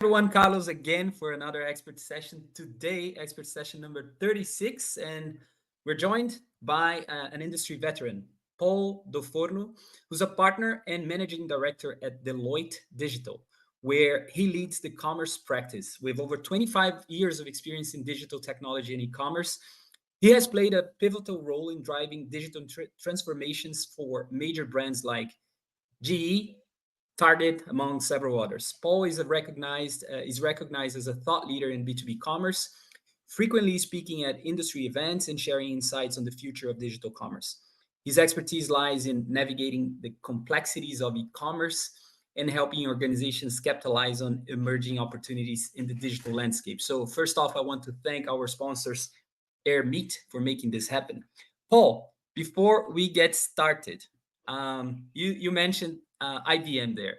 Everyone, Carlos again for another expert session. Today, expert session number 36, and we're joined by an industry veteran, Paul Do Forno, who's a partner and managing director at Deloitte Digital, where he leads the commerce practice. With over 25 years of experience in digital technology and e-commerce, he has played a pivotal role in driving digital transformations for major brands like GE, Target, among several others. Paul is recognized as a thought leader in B2B commerce, frequently speaking at industry events and sharing insights on the future of digital commerce. His expertise lies in navigating the complexities of e-commerce and helping organizations capitalize on emerging opportunities in the digital landscape. So, first off, I want to thank our sponsors, Air Meat, for making this happen. Paul, before we get started, you mentioned IBM there.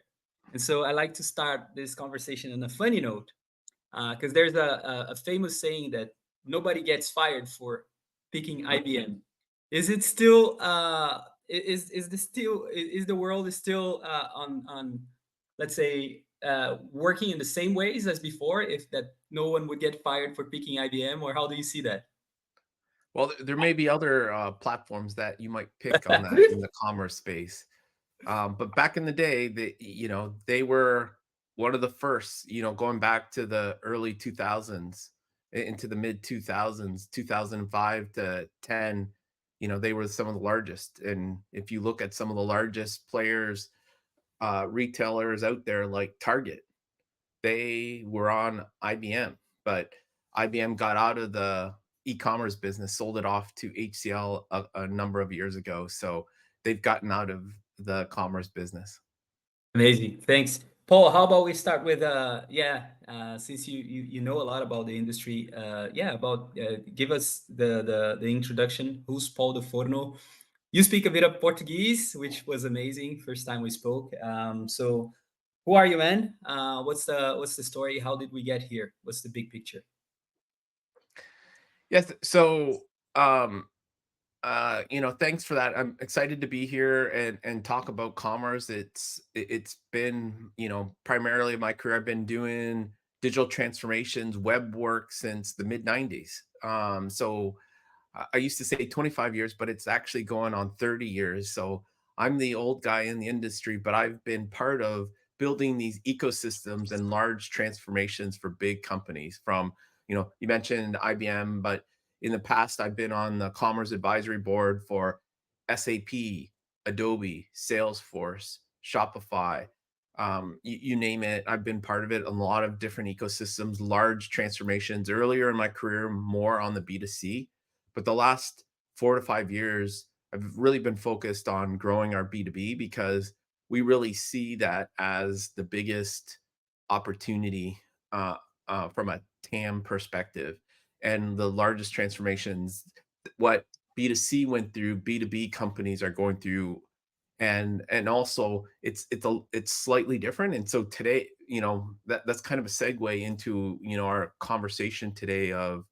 And so I like to start this conversation on a funny note because there's a famous saying that nobody gets fired for picking IBM. Is it still is the world is still on let's say working in the same ways as before, if that no one would get fired for picking IBM, or how do you see that? Well, there may be other platforms that you might pick on that in the commerce space. But back in the day, they were one of the first, going back to the early 2000s into the mid 2000s, 2005 to 10, they were some of the largest. And if you look at some of the largest players, retailers out there like Target, they were on IBM, but IBM got out of the e-commerce business, sold it off to HCL a number of years ago. So they've gotten out of the commerce business. Amazing. Thanks. Paul, how about we start with since you know a lot about the industry, about give us the introduction. Who's Paul de Forno? You speak a bit of Portuguese, which was amazing first time we spoke. So who are you, man? What's the story? How did we get here? What's the big picture? Yes. So, thanks for that. I'm excited to be here and talk about commerce. It's been, primarily my career. I've been doing digital transformations, web work since the mid 90s. So I used to say 25 years, but it's actually going on 30 years. So I'm the old guy in the industry, but I've been part of building these ecosystems and large transformations for big companies from, you mentioned IBM, but in the past, I've been on the Commerce Advisory Board for SAP, Adobe, Salesforce, Shopify, you name it. I've been part of it. A lot of different ecosystems, large transformations. Earlier in my career, more on the B2C, but the last 4 to 5 years, I've really been focused on growing our B2B because we really see that as the biggest opportunity from a TAM perspective and the largest transformations. What B2C went through, B2B companies are going through, and also it's slightly different. And so today, that's kind of a segue into our conversation today of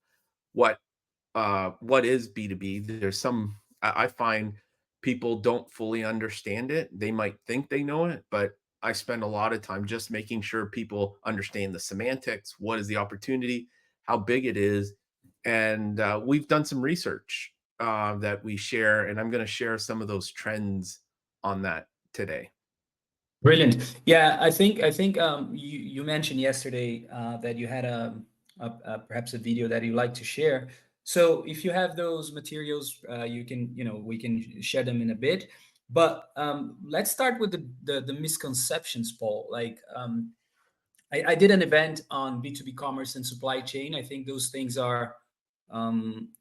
what what is B2B. There's some I find people don't fully understand it. They might think they know it, but I spend a lot of time just making sure people understand the semantics, what is the opportunity, how big it is, and we've done some research that we share, and I'm going to share some of those trends on that today. Brilliant. Yeah, I think you mentioned yesterday that you had perhaps a video that you like to share. So if you have those materials, you can we can share them in a bit. But let's start with the misconceptions, Paul. Like I did an event on B2B commerce and supply chain. I think those things are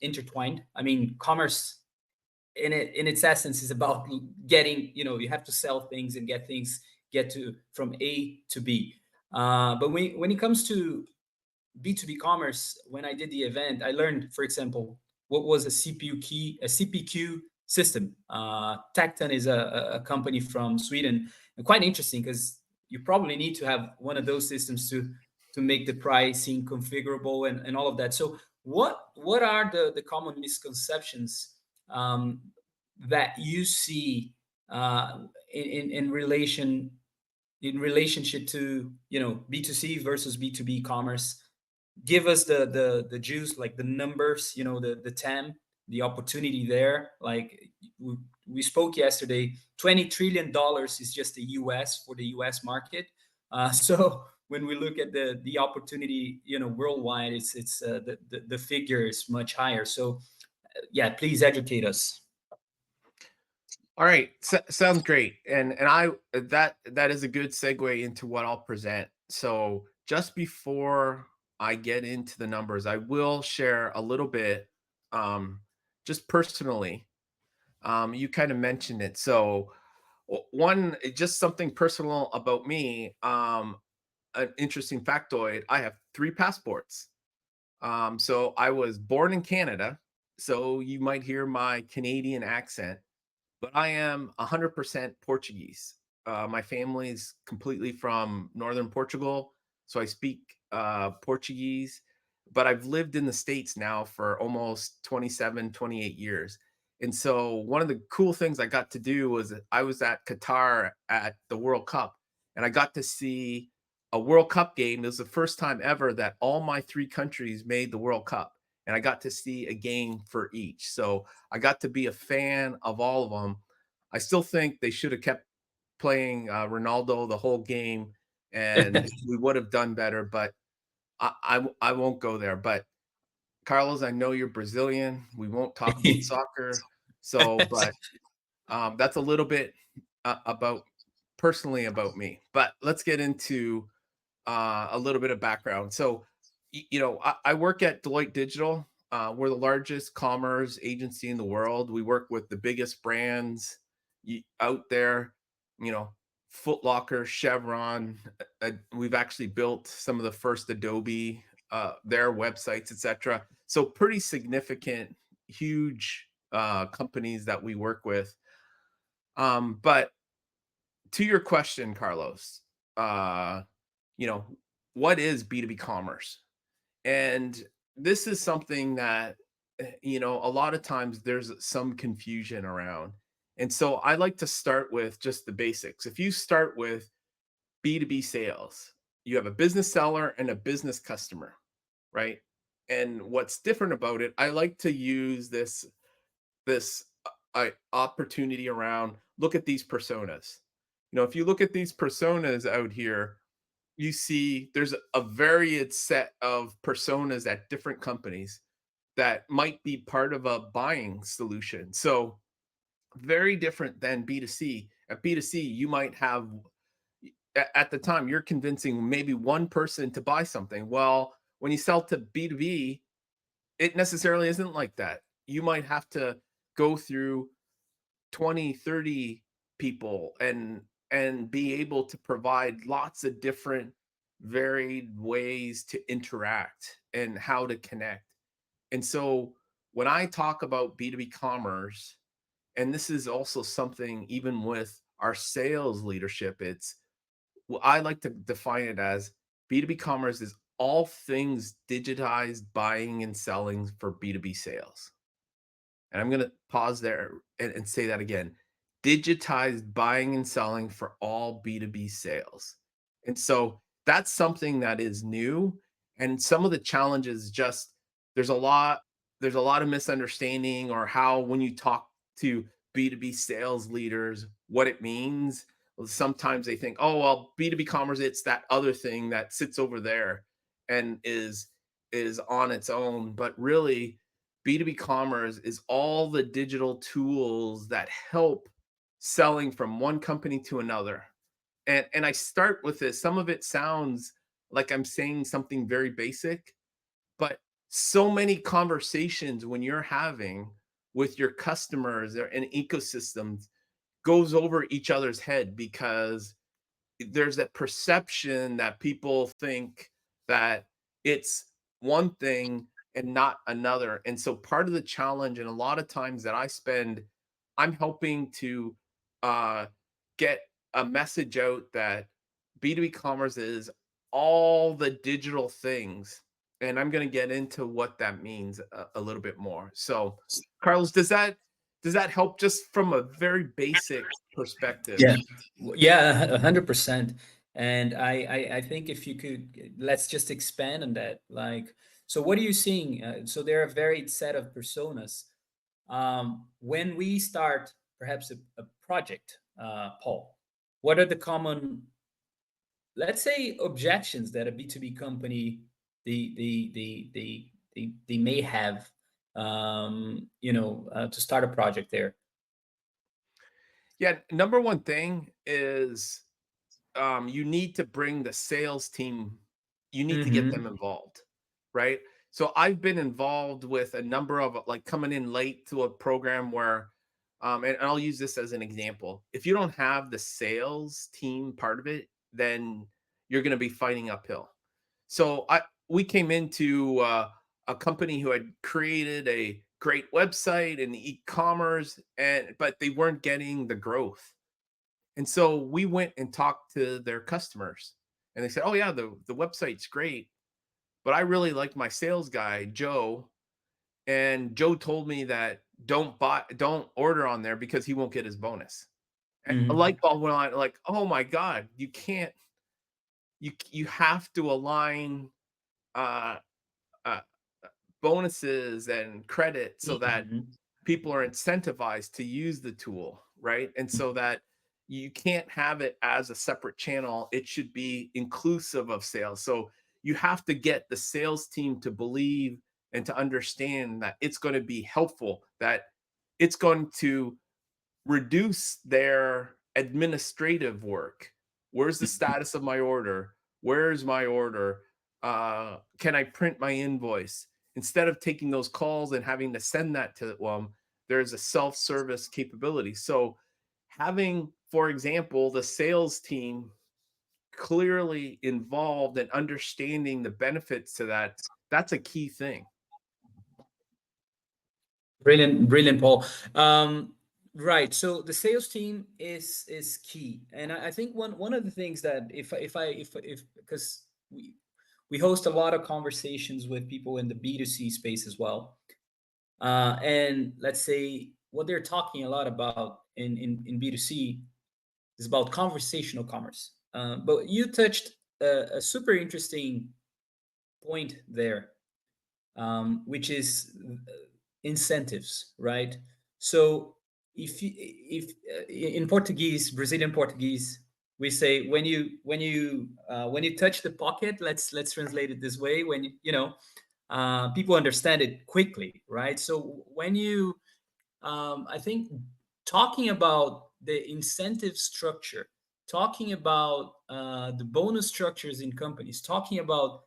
intertwined. I mean, commerce in its essence is about getting, you have to sell things and get to from A to B. But when it comes to B2B commerce, when I did the event, I learned, for example, what was a CPQ system. Tecton is a company from Sweden, and quite interesting because you probably need to have one of those systems to make the pricing configurable and all of that. So what are the common misconceptions um, that you see in relation in relationship to, B2C versus B2B commerce. Give us the juice, like the numbers, the TAM, the opportunity there. Like we, we spoke yesterday, $20 trillion is just the US, for the US market. So when we look at the opportunity, worldwide, the figure is much higher. So yeah, please educate us. All right, sounds great, and I that is a good segue into what I'll present. So just before I get into the numbers, I will share a little bit, just personally. You kind of mentioned it. So one, just something personal about me. An interesting factoid: I have three passports. So I was born in Canada, so you might hear my Canadian accent, but I am 100% Portuguese. My family's completely from northern Portugal, so I speak Portuguese, but I've lived in the States now for almost 27, 28 years. And so one of the cool things I got to do was I was at Qatar at the World Cup, and I got to see a World Cup game. It was the first time ever that all my three countries made the World Cup, and I got to see a game for each. So I got to be a fan of all of them. I still think they should have kept playing Ronaldo the whole game, and we would have done better. But I won't go there. But Carlos, I know you're Brazilian. We won't talk about soccer. So, but that's a little bit about personally about me. But let's get into a little bit of background. So, I work at Deloitte Digital. We're the largest commerce agency in the world. We work with the biggest brands out there. You know, Foot Locker, Chevron. We've actually built some of the first Adobe, their websites, etc. So, pretty significant, huge companies that we work with. But to your question, Carlos, uh, you know, what is B2B commerce? And this is something that, a lot of times there's some confusion around. And so I like to start with just the basics. If you start with B2B sales, you have a business seller and a business customer, right? And what's different about it, I like to use this opportunity around look at these personas. If you look at these personas out here, you see there's a varied set of personas at different companies that might be part of a buying solution. So very different than B2C. At B2C, you might have at the time you're convincing maybe one person to buy something. Well, when you sell to B2B, it necessarily isn't like that. You might have to go through 20, 30 people and be able to provide lots of different varied ways to interact and how to connect. And so when I talk about B2B commerce, and this is also something even with our sales leadership, it's well, I like to define it as B2B commerce is all things digitized buying and selling for B2B sales. And I'm going to pause there and say that again. Digitized buying and selling for all B2B sales. And so that's something that is new. And some of the challenges just there's a lot there's a lot of misunderstanding or how when you talk to B2B sales leaders, what it means. Well, sometimes they think, oh, well, B2B commerce, it's that other thing that sits over there and is on its own. But really, B2B commerce is all the digital tools that help selling from one company to another. And I start with this. Some of it sounds like I'm saying something very basic, but so many conversations when you're having with your customers and ecosystems goes over each other's head because there's that perception that people think that it's one thing and not another. And so part of the challenge, and a lot of times that I spend, I'm helping to uh, get a message out that B2B commerce is all the digital things. And I'm going to get into what that means a little bit more. So, Carlos, Does that help just from a very basic perspective? Yeah, yeah, 100%. And I think if you could, let's just expand on that. Like, so what are you seeing? So there are a varied set of personas. When we start perhaps a project, Paul, what are the common, let's say, objections that a B2B company they may have, to start a project there? Yeah, number one thing is you need to bring the sales team, you need to get them Mm-hmm. involved, right? So I've been involved with a number of like coming in late to a program where, and I'll use this as an example. If you don't have the sales team part of it, then you're going to be fighting uphill. So we came into a company who had created a great website and e-commerce, and but they weren't getting the growth. And so we went and talked to their customers, and they said, "Oh yeah, the website's great, but I really like my sales guy, Joe, and Joe told me that don't order on there because he won't get his bonus." A Mm-hmm. light bulb went on, like, "Oh my god, you can't you have to align uh, uh bonuses and credit so that Mm-hmm. people are incentivized to use the tool, right? And so that you can't have it as a separate channel. It should be inclusive of sales. So you have to get the sales team to believe and to understand that it's going to be helpful, that it's going to reduce their administrative work. Where's the status of my order? Where's my order? Can I print my invoice? Instead of taking those calls and having to send that to there's a self-service capability. So having, for example, the sales team clearly involved and understanding the benefits to that, that's a key thing. Brilliant, brilliant, Paul. Right. So the sales team is key, and I think one of the things that if because we host a lot of conversations with people in the B2C space as well, and let's say what they're talking a lot about in B2C is about conversational commerce. But you touched a super interesting point there, which is incentives, right? So if in Portuguese, Brazilian Portuguese, we say when you touch the pocket, let's translate it this way. When people understand it quickly, right? So when you I think talking about the incentive structure, talking about the bonus structures in companies, talking about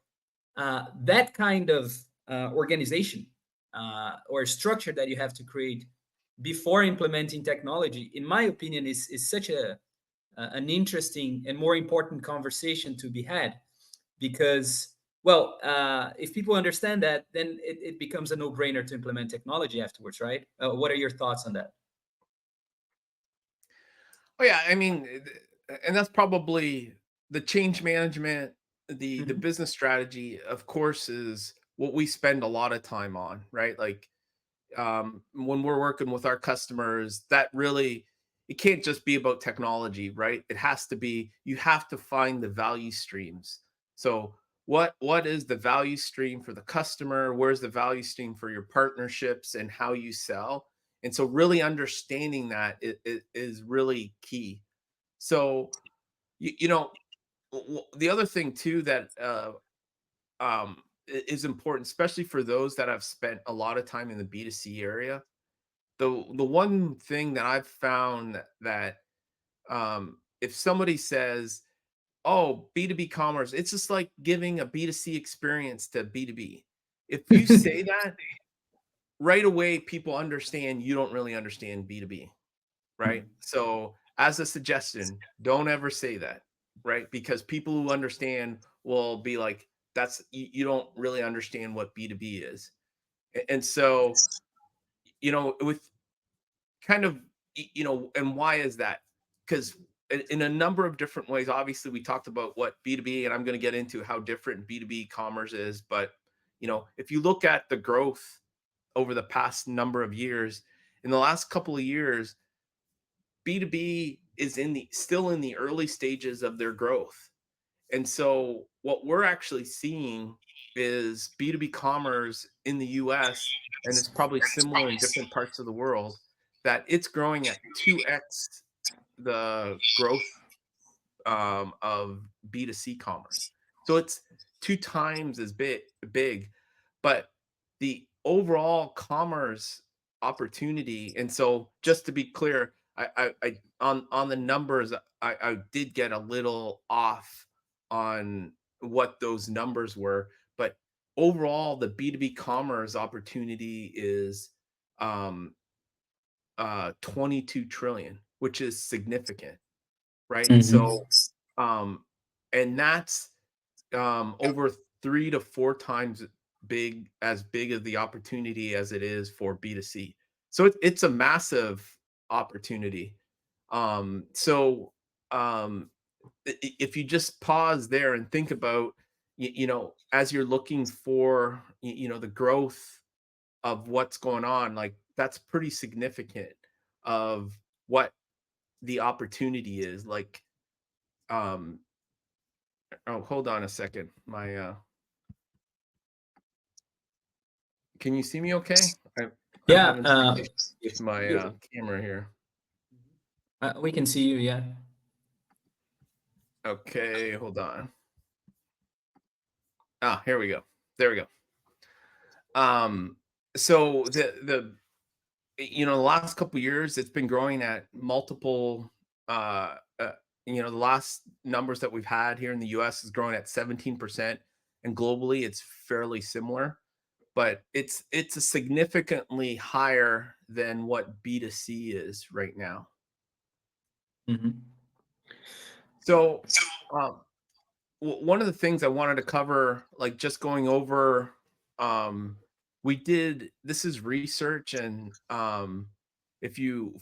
that kind of organization or structure that you have to create before implementing technology, in my opinion, is such an interesting and more important conversation to be had because, well, if people understand that, then it becomes a no-brainer to implement technology afterwards, right? What are your thoughts on that? Oh yeah, I mean, and that's probably the change management, the Mhm. business strategy, of course, is what we spend a lot of time on, right? Like when we're working with our customers, that really it can't just be about technology, right? It has to be you have to find the value streams. So what is the value stream for the customer? Where's the value stream for your partnerships and how you sell? And so really understanding that is really key. So you know the other thing too that is important, especially for those that have spent a lot of time in the B2C area. The one thing that I've found that if somebody says, "Oh, B2B commerce," it's just like giving a B2C experience to B2B. If you say that right away, people understand you don't really understand B2B, right? So, as a suggestion, don't ever say that, right? Because people who understand will be like, "That's you don't really understand what B2B is." And so, with kind of and why is that? Because in a number of different ways, obviously we talked about what B2B, and I'm going to get into how different B2B commerce is, but if you look at the growth over the past number of years, in the last couple of years, B2B is still in the early stages of their growth. And so what we're actually seeing is B2B commerce in the US, and it's probably similar in different parts of the world, that it's growing at 2x the growth of B2C commerce. So it's two times as big, but the overall commerce opportunity. And so just to be clear, I on the numbers, I did get a little off on what those numbers were, but overall the B2B commerce opportunity is um 22 trillion, which is significant, right? Hmm. So um, and that's over 3 to 4 times big of the opportunity as it is for B2C. So it's a massive opportunity. So um, if you just pause there and think about, as you're looking for, the growth of what's going on, like that's pretty significant of what the opportunity is. Like, um, oh, hold on a second. Can you see me okay? I'm Yeah, having some issues with my you, camera here. we can see you. Yeah. Okay, hold on. Ah, here we go. There we go. Um, so the last couple years it's been growing at multiple the last numbers that we've had here in the US is growing at 17%, and globally it's fairly similar, but it's a significantly higher than what B2C is right now. Hmm. So, um, one of the things I wanted to cover, like just going over, um, we did this is research, and if you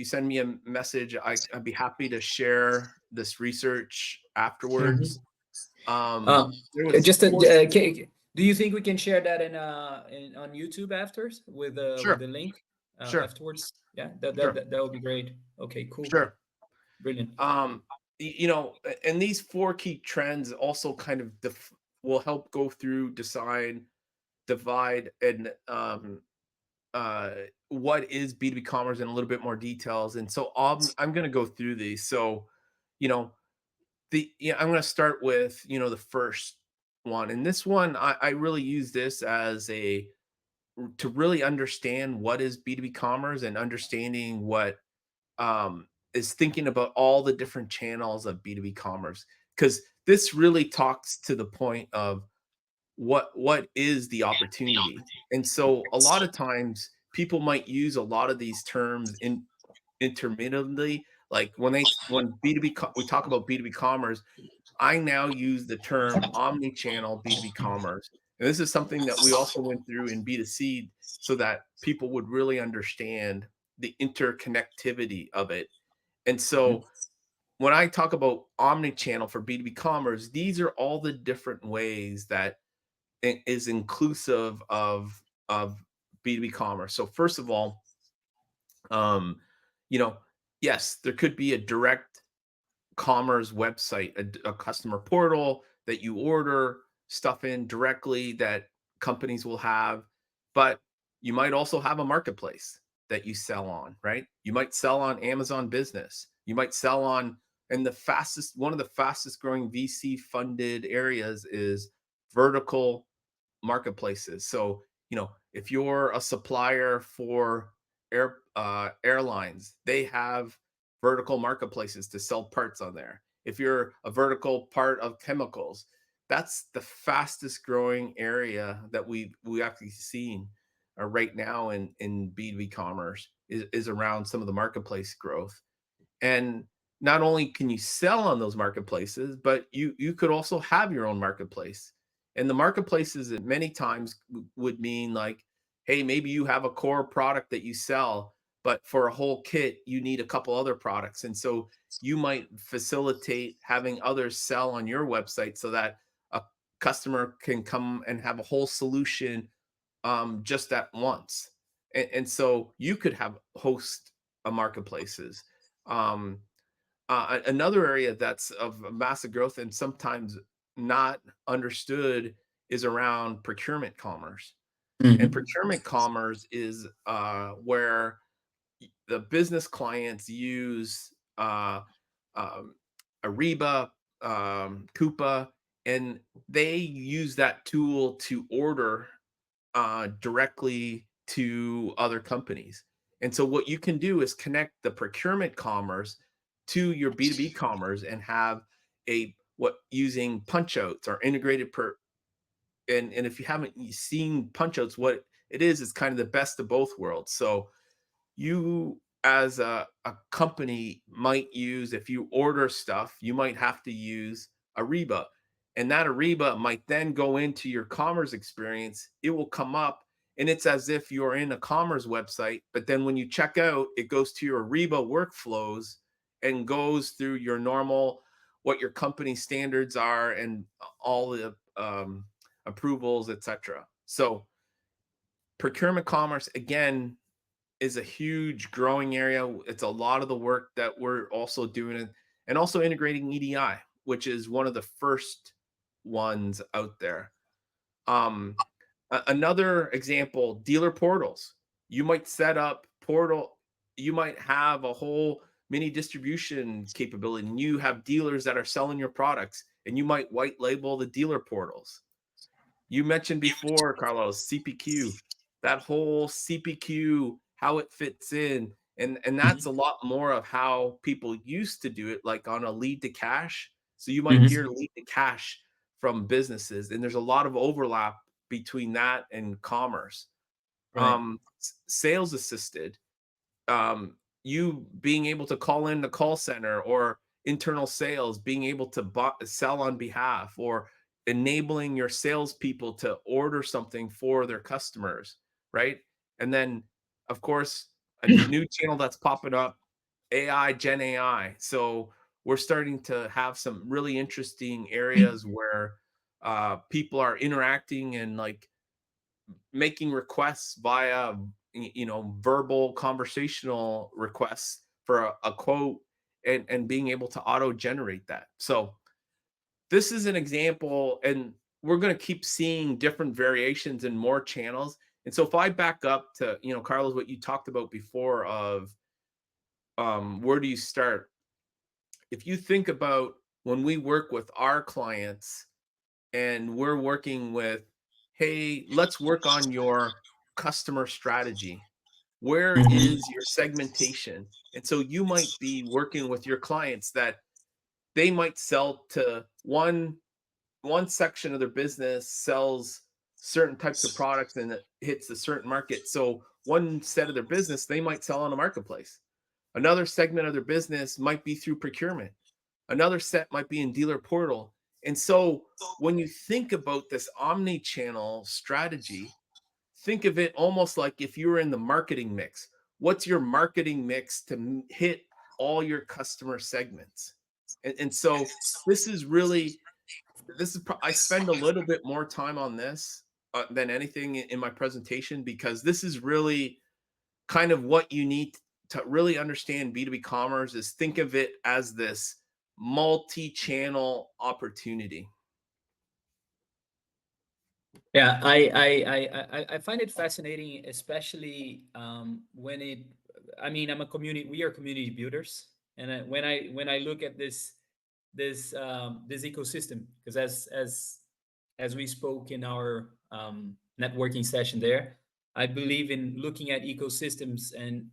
send me a message, I'd be happy to share this research afterwards. Uh, There was just four. do you think we can share that on YouTube afterwards with Sure, the link sure, afterwards? Yeah, that, that sure, that that would be great. Okay, cool, sure. brilliant. And these four key trends also kind of will help go through, divide, and what is B2B commerce in a little bit more details. And so I'm going to go through these. So, you know, I'm going to start with, the first one. And this one, I really use this as to really understand what is B2B commerce, and understanding what is thinking about all the different channels of B2B commerce. Because this really talks to the point of what is the opportunity. And so a lot of times people might use a lot of these terms intermittently, like when we talk about B2B commerce, I now use the term omni-channel B2B commerce. And this is something that we also went through in B2C, so that people would really understand the interconnectivity of it. And Mhm. so when I talk about omni-channel for B2B commerce, these are all the different ways that is inclusive of B2B commerce. So first of all, um, you know, yes, there could be a direct commerce website, a customer portal that you order stuff in directly that companies will have, but you might also have a marketplace that you sell on, right? You might sell on Amazon Business. You might sell on, and one of the fastest growing VC funded areas is vertical marketplaces. So, if you're a supplier for airlines, they have vertical marketplaces to sell parts on there. If you're a vertical part of chemicals, that's the fastest growing area that we actually seen right now in B2B commerce is around some of the marketplace growth. And not only can you sell on those marketplaces, but you could also have your own marketplace. And the marketplaces at many times would mean like, hey, maybe you have a core product that you sell, but for a whole kit, you need a couple other products. And so you might facilitate having others sell on your website, so that a customer can come and have a whole solution just at once. And so you could have host a marketplaces. Um, Another area that's of massive growth and sometimes not understood is around procurement commerce. And Hmm. procurement commerce is where the business clients use um, Ariba, Coupa, and they use that tool to order directly to other companies. And so what you can do is connect the procurement commerce to your B2B commerce and have a what using punch outs or integrated per and if you haven't seen punch outs, what it is kind of the best of both worlds. So you as a company might use if you order stuff, you might have to use Ariba. And that Ariba might then go into your commerce experience. It will come up and it's as if you're in a commerce website, but then when you check out, it goes to your Ariba workflows and goes through your normal what your company standards are and all the approvals, etc. So procurement commerce again is a huge growing area. It's a lot of the work that we're also doing and also integrating EDI, which is one of the first ones out there. Um, Another example, dealer portals. You might set up portal, you might have a whole mini distribution capability and you have dealers that are selling your products and you might white label the dealer portals. You mentioned before, Carlos, CPQ, that whole CPQ, how it fits in. And that's a lot more of how people used to do it, like on a lead to cash. So you might hear Hmm. lead to cash from businesses, and there's a lot of overlap between that and commerce. Right. Sales assisted, you being able to call in the call center or internal sales, being able to sell on behalf or enabling your salespeople to order something for their customers, right? And then, of course, a new channel that's popping up, AI, Gen AI. So we're starting to have some really interesting areas where people are interacting and like making requests via verbal conversational requests for a quote and being able to auto generate that. So this is an example and we're going to keep seeing different variations and more channels. And so if I back up to Carlos, what you talked about before of where do you start, if you think about when we work with our clients and we're working with, hey, let's work on your customer strategy. Where Hmm. is your segmentation? And so you might be working with your clients that they might sell to one section of their business sells certain types of products and it hits a certain market. So one set of their business they might sell on a marketplace. Another segment of their business might be through procurement. Another set might be in dealer portal. And so when you think about this omni-channel strategy, think of it almost like if you were in the marketing mix. What's your marketing mix to hit all your customer segments? And so this is really I spend a little bit more time on this than anything in my presentation because this is really kind of what you need to really understand B2B commerce is think of it as this multi-channel opportunity. Yeah, I find it fascinating, especially when it. I mean, I'm a community. We are community builders, and when I look at this ecosystem, because as we spoke in our networking session there, I believe in looking at ecosystems and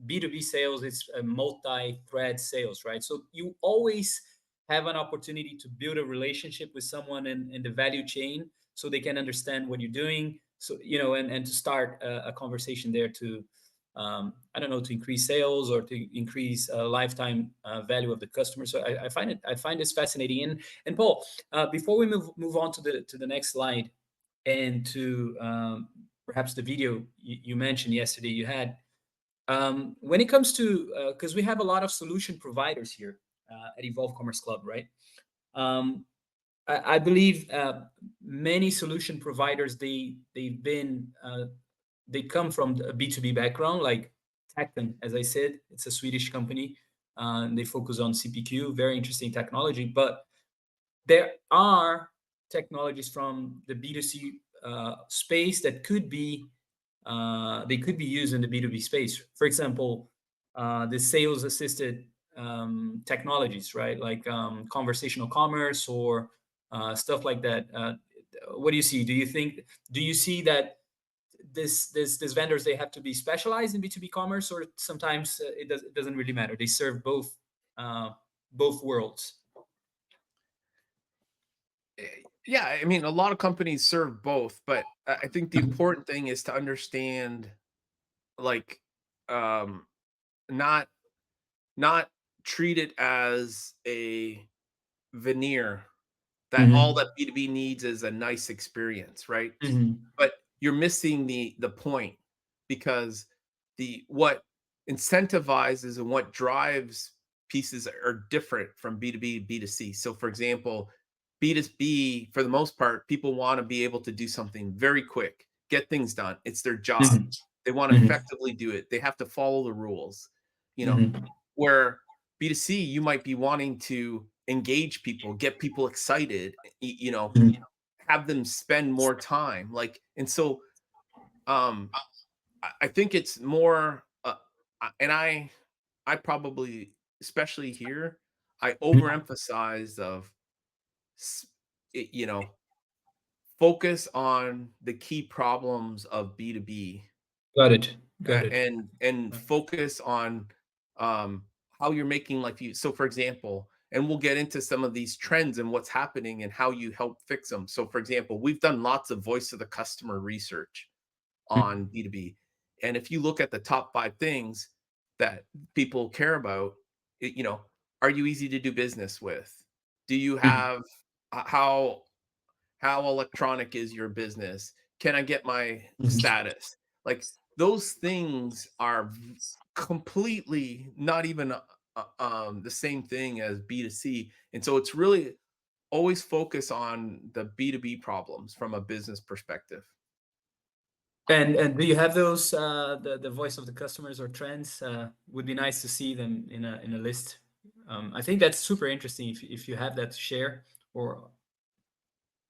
B2B sales. It's a multi-thread sales, right? So you always have an opportunity to build a relationship with someone in the value chain so they can understand what you're doing. So, and to start a conversation there to, I don't know, to increase sales or to increase lifetime value of the customer. So I find this fascinating. And Paul, before we move on to the next slide and to perhaps the video you mentioned yesterday you had, when it comes to, because we have a lot of solution providers here at Evolve Commerce Club, right? Um, I believe many solution providers they've been they come from a B2B background, like Tecton, as I said, it's a Swedish company. And they focus on CPQ, very interesting technology. But there are technologies from the B2C space that could be they could be used in the B2B space. For example, the sales assisted technologies, right? Like conversational commerce or stuff like that. What do you see? Do you see that this vendors, they have to be specialized in B2B commerce, or sometimes it doesn't really matter? They serve uh, both worlds. Yeah, I mean, a lot of companies serve both, but I think the important thing is to understand, like, um, not not treat it as a veneer that all Mhm. that B2B needs is a nice experience, right? Mhm. But you're missing the point, because the what incentivizes and what drives pieces are different from B2B to B2C. So for example, B2B, for the most part, people want to be able to do something very quick, get things done. It's their job. Mhm. They want to Mhm. effectively do it. They have to follow the rules, you know, Mhm. where B2C, you might be wanting to engage people, get people excited, Mhm. have them spend more time. Like, and so I think it's more and I probably, especially here, I Mhm. overemphasize of s- you know, focus on the key problems of B2B, Got it. Got it. and focus on how you're making life you. So for example, and we'll get into some of these trends and what's happening and how you help fix them. So for example, we've done lots of voice of the customer research Mhm. on B2B. And if you look at the top 5 things that people care about, are you easy to do business with? Do you Mhm. have how electronic is your business? Can I get my Mhm. status? Like, those things are completely not even the same thing as B2C. And so it's really always focus on the B2B problems from a business perspective. And do you have those the voice of the customers or trends? Would be nice to see them in a list. I think that's super interesting if you have that to share. Or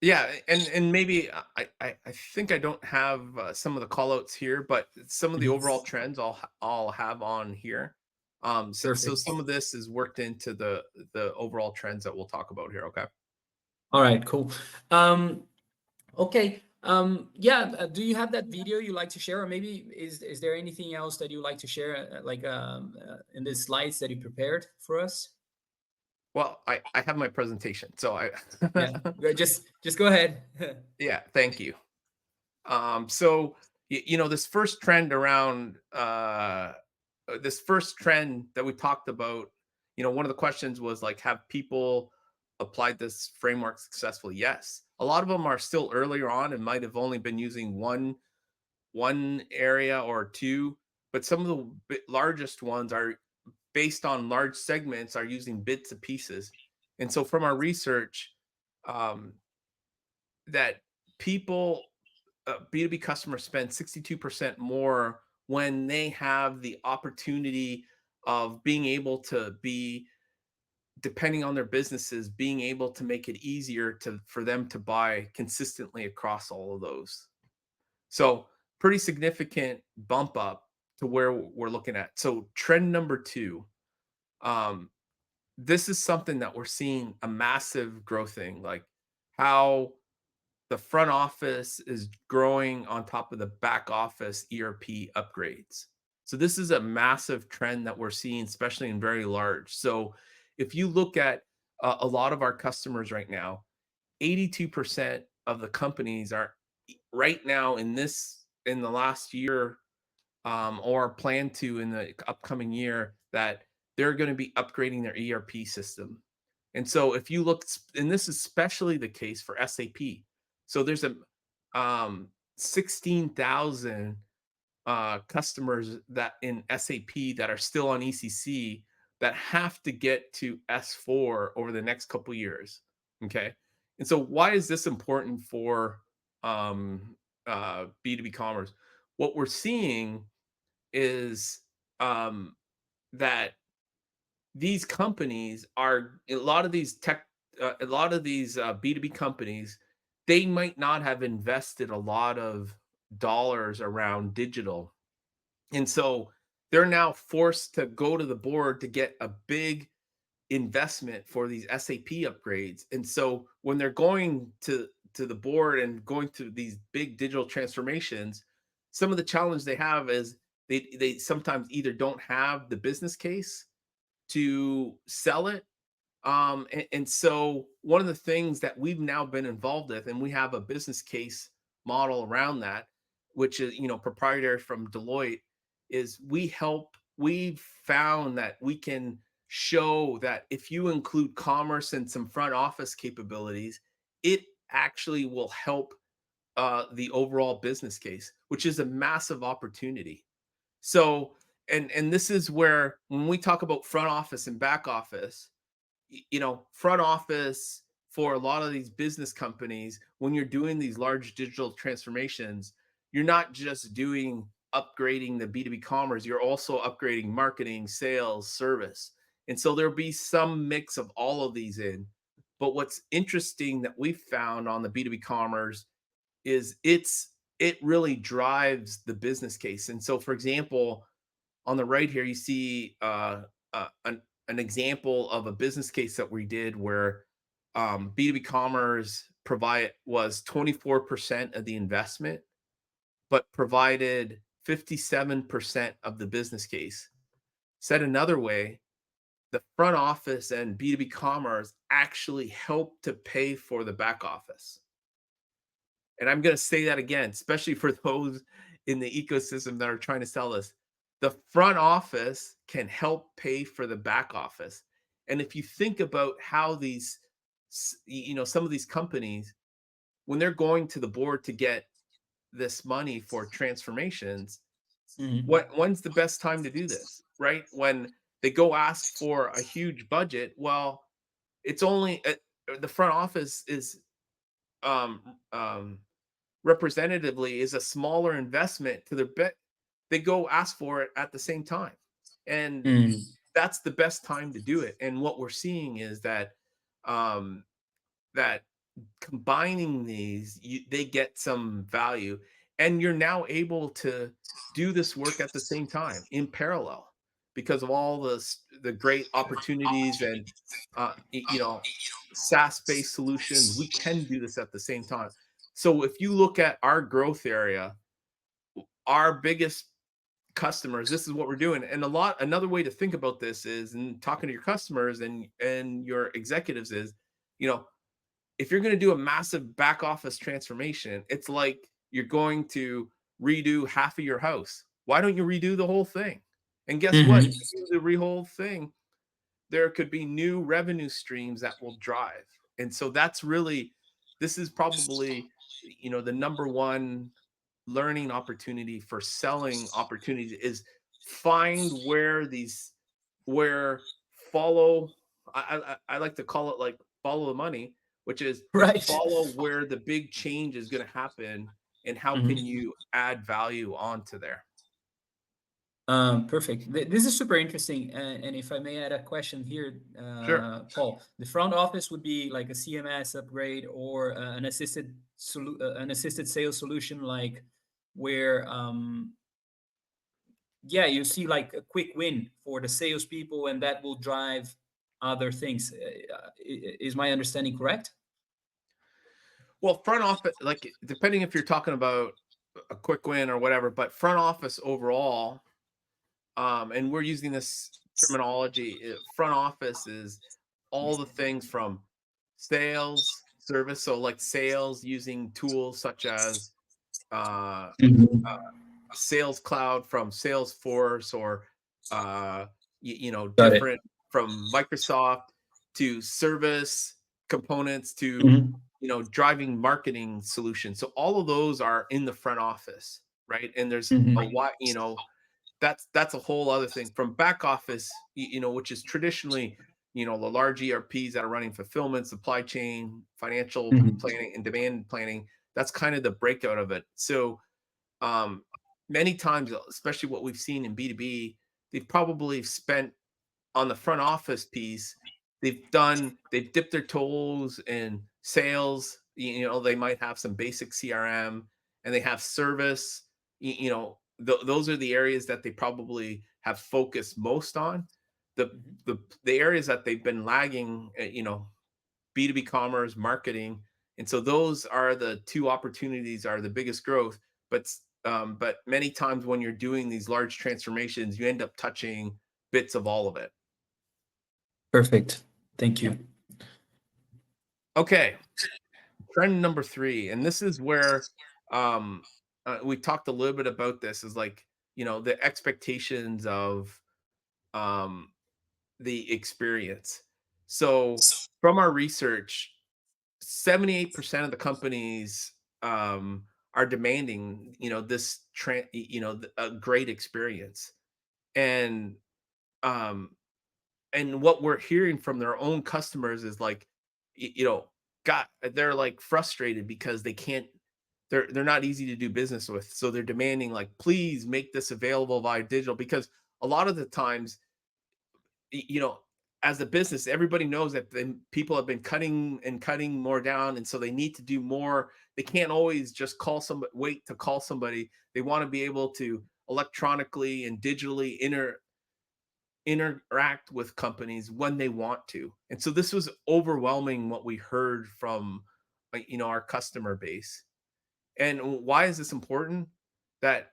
Yeah, and maybe I think I don't have some of the call outs here, but some of the Mhm. overall trends I'll have on here. So Perfect. some of this is worked into the overall trends that we'll talk about here. Okay. All right, cool. Um, okay. Yeah. Do you have that video you like to share, or maybe is there anything else that you like to share, like in the slides that you prepared for us? Well, I have my presentation, so I Yeah. Just go ahead. yeah, thank you. So this first trend around this first trend that we talked about, one of the questions was like, have people applied this framework successfully? Yes. A lot of them are still earlier on and might have only been using one area or two, but some of the largest ones are based on large segments are using bits and pieces. And so from our research, um, that people B2B customers spend 62% more when they have the opportunity of being able to be, depending on their businesses, being able to make it easier to for them to buy consistently across all of those. So pretty significant bump up to where we're looking at. So trend number two, um, this is something that we're seeing a massive growth in, like how the front office is growing on top of the back office ERP upgrades. So this is a massive trend that we're seeing, especially in very large. So if you look at a lot of our customers right now, 82% of the companies are right now in the last year, or plan to in the upcoming year, that they're going to be upgrading their ERP system. And so if you look, and this is especially the case for SAP. So there's a 16,000 customers that in SAP that are still on ECC that have to get to S4 over the next couple years. Okay. And so why is this important for B2B commerce? what we're seeing is um, that these companies are a lot of these tech, a lot of these B2B companies, they might not have invested a lot of dollars around digital. And so they're now forced to go to the board to get a big investment for these SAP upgrades. And so when they're going to the board and going through these big digital transformations, some of the challenge they have is they sometimes either don't have the business case to sell it. And so one of the things that we've now been involved with, and we have a business case model around that, which is, proprietary from Deloitte, is we've found that we can show that if you include commerce and some front office capabilities, it actually will help the overall business case, which is a massive opportunity. So, and this is where when we talk about front office and back office, front office for a lot of these business companies, when you're doing these large digital transformations, you're not just doing upgrading the B2B commerce, you're also upgrading marketing, sales, service. And so there'll be some mix of all of these in. But what's interesting that we found on the B2B commerce is it really drives the business case. And so, for example, on the right here, you see an example of a business case that we did where B2B commerce provide was 24% of the investment, but provided 57% of the business case. Said another way, the front office and B2B commerce actually help to pay for the back office. And I'm going to say that again, especially for those in the ecosystem that are trying to sell this. The front office can help pay for the back office. And if you think about how some of these companies, when they're going to the board to get this money for transformations, Mhm. when's the best time to do this? Right? When they go ask for a huge budget, well, it's only the front office is representatively is a smaller investment to their bet. They go ask for it at the same time. And Mhm. that's the best time to do it. And what we're seeing is that um that combining these, they get some value, and you're now able to do this work at the same time in parallel because of all the great opportunities and SaaS-based solutions. We can do this at the same time. So if you look at our growth area, our biggest customers, this is what we're doing. And another way to think about this is, and talking to your customers and your executives is, you know, if you're going to do a massive back office transformation, it's like you're going to redo half of your house. Why don't you redo the whole thing? And guess what? Mhm. If you do the whole thing, there could be new revenue streams that will drive. And so this is probably, the number one learning opportunity for selling opportunities is find where follow, I like to call it like follow the money, which is Right. follow where the big change is going to happen and how can Mhm. you add value onto there. Perfect. This is super interesting. And if I may add a question here, Sure. Paul, the front office would be like a CMS upgrade or an assisted sales solution, like where yeah, you see like a quick win for the salespeople, and that will drive other things. Is my understanding correct? Well, front office, like depending if you're talking about a quick win or whatever, but front office overall, and we're using this terminology, front office is all the things from sales, service. So like sales using tools such as uh, uh, Mhm. Sales Cloud from Salesforce, or Got it. different from Microsoft, to service components to Mhm. driving marketing solutions. So all of those are in the front office, right? And there's Mhm. a wide, that's a whole other thing from back office, which is traditionally, the large ERPs that are running fulfillment, supply chain, financial Mhm. planning, and demand planning. That's kind of the breakout of it. So um, many times, especially what we've seen in B2B, they've probably spent on the front office piece, they've dipped their toes in sales. They might have some basic CRM, and they have service. Those are the areas that they probably have focused most on. The Mhm. the areas that they've been lagging, B2B commerce, marketing. And so those are the two opportunities are the biggest growth. But many times when you're doing these large transformations, you end up touching bits of all of it. Perfect. Thank you. Okay, trend number three, and this is where we talked a little bit about this, is like, the expectations of um, the experience. So from our research, 78% of the companies are demanding, a great experience. And um, and what we're hearing from their own customers is like, God, they're like frustrated because they're not easy to do business with. So they're demanding, like, please make this available via digital, because a lot of the times, y- you know, as a business, everybody knows that the people have been cutting and cutting more down, and so they need to do more. They can't always just wait to call somebody. They want to be able to electronically and digitally interact with companies when they want to. And so this was overwhelming what we heard from our customer base. And why is this important? That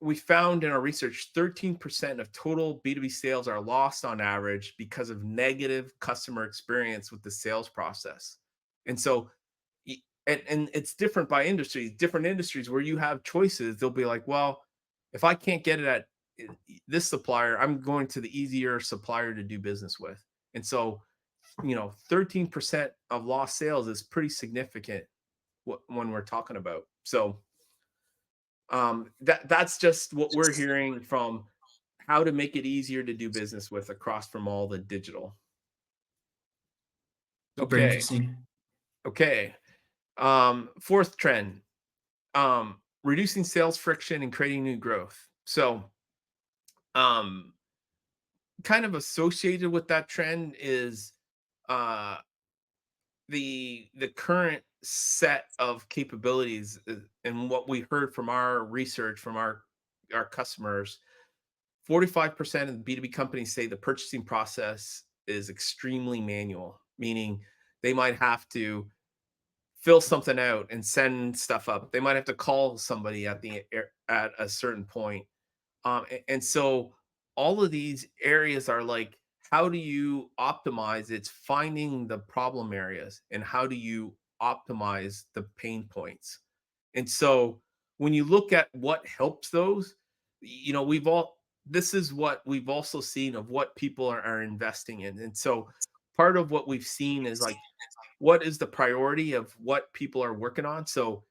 we found in our research 13% of total B2B sales are lost on average because of negative customer experience with the sales process. And so and it's different by industry. Different industries where you have choices, they'll be like, well, if I can't get it at this supplier, I'm going to the easier supplier to do business with. And so, 13% of lost sales is pretty significant when we're talking about. So, that's just what we're hearing from how to make it easier to do business with across from all the digital. Super Okay. interesting. Okay. Fourth trend, reducing sales friction and creating new growth. So, um, kind of associated with that trend is uh the current set of capabilities, and what we heard from our research from our customers. 45% of the B2B companies say the purchasing process is extremely manual, meaning they might have to fill something out and send stuff up. They might have to call somebody at a certain point. And so all of these areas are like, how do you optimize? It's finding the problem areas and how do you optimize the pain points. And so when you look at what helps those, we've all this is what we've also seen of what people are investing in. And so part of what we've seen is like, what is the priority of what people are working on? So,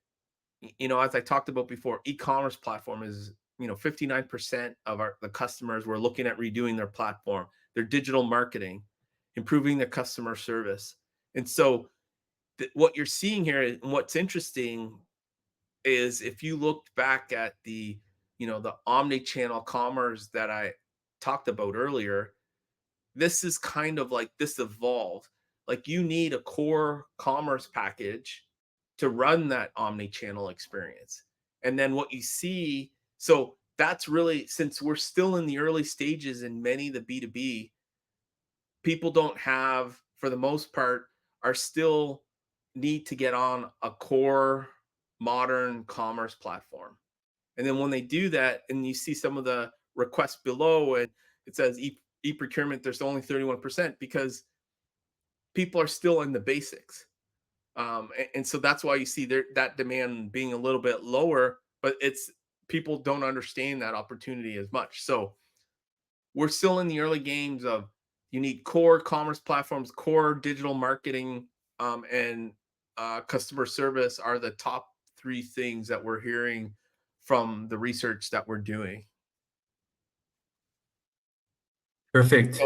as I talked about before, e-commerce platform is, 59% of the customers were looking at redoing their platform, their digital marketing, improving their customer service. And so what you're seeing here and what's interesting is if you looked back at the omni-channel commerce that I talked about earlier, this is kind of like this evolved. Like, you need a core commerce package to run that omni-channel experience. And then what you see, so that's really, since we're still in the early stages in many of the B2B, people don't have, for the most part, are still need to get on a core modern commerce platform. And then when they do that, and you see some of the requests below, and it says e-procurement, there's only 31% because people are still in the basics. And so that's why you see that demand being a little bit lower, but it's people don't understand that opportunity as much. So we're still in the early games of, you need core commerce platforms, core digital marketing, and customer service are the top three things that we're hearing from the research that we're doing. Perfect.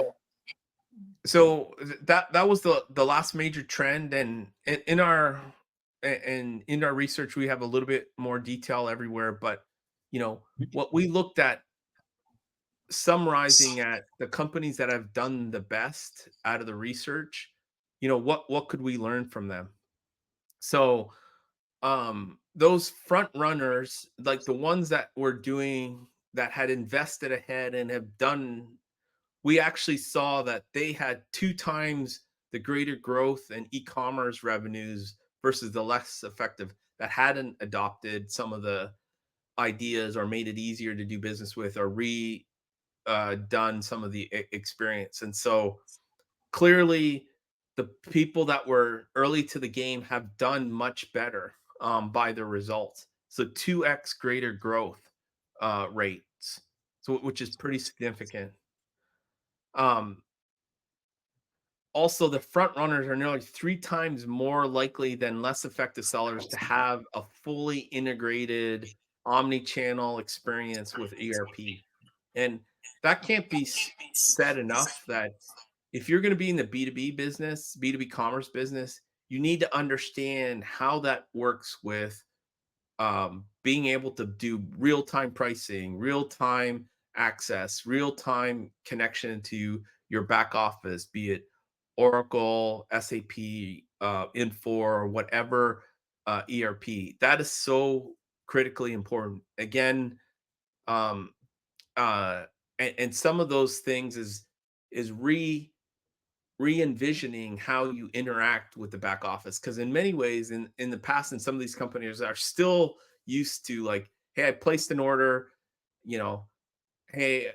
So that was the last major trend. And in our research, we have a little bit more detail everywhere, but what we looked at summarizing at the companies that have done the best out of the research, what could we learn from them? So, those front runners, like the ones that were doing that had invested ahead and have done, we actually saw that they had 2 times the greater growth in e-commerce revenues versus the less effective that hadn't adopted some of the ideas or made it easier to do business with or done some of the experience. And so clearly, the people that were early to the game have done much better by the results. So 2x greater growth rates, so which is pretty significant. Um, Also, the front runners are nearly 3 times more likely than less effective sellers to have a fully integrated omni-channel experience with ERP. And that can't be said enough that if you're going to be in the B2B business, B2B commerce business, you need to understand how that works with being able to do real time pricing, real time access, real time connection to your back office, be it Oracle, SAP, Infor, whatever ERP. That is so critically important. Again, um, uh, and some of those things is re-envisioning how you interact with the back office, because in many ways in the past, and some of these companies are still used to, like, hey, I placed an order, you know hey,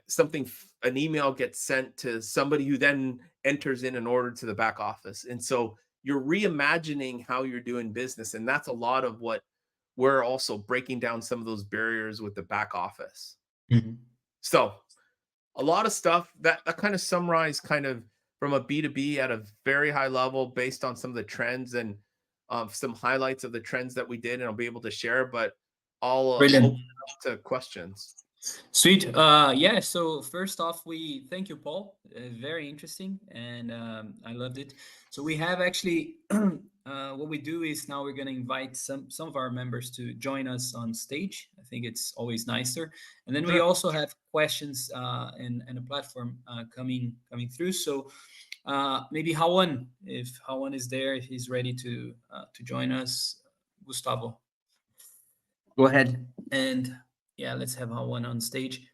an email gets sent to somebody who then enters in an order to the back office. And so you're reimagining how you're doing business, and that's a lot of what we're also breaking down, some of those barriers with the back office. Mhm. So a lot of stuff that kind of summarized, kind of from a B2B at a very high level, based on some of the trends and some highlights of the trends that we did, and I'll be able to share, but I'll Brilliant. open up to questions. Sweet. Yeah. So first off, we thank you, Paul. Very interesting, and I loved it. So we have actually what we do is now we're going to invite some of our members to join us on stage. I think it's always nicer, and then we Sure. also have questions and a platform coming through. So maybe Hawan, if Hawan is there, if he's ready to join us, Gustavo, go ahead and yeah, let's have Hawan on stage.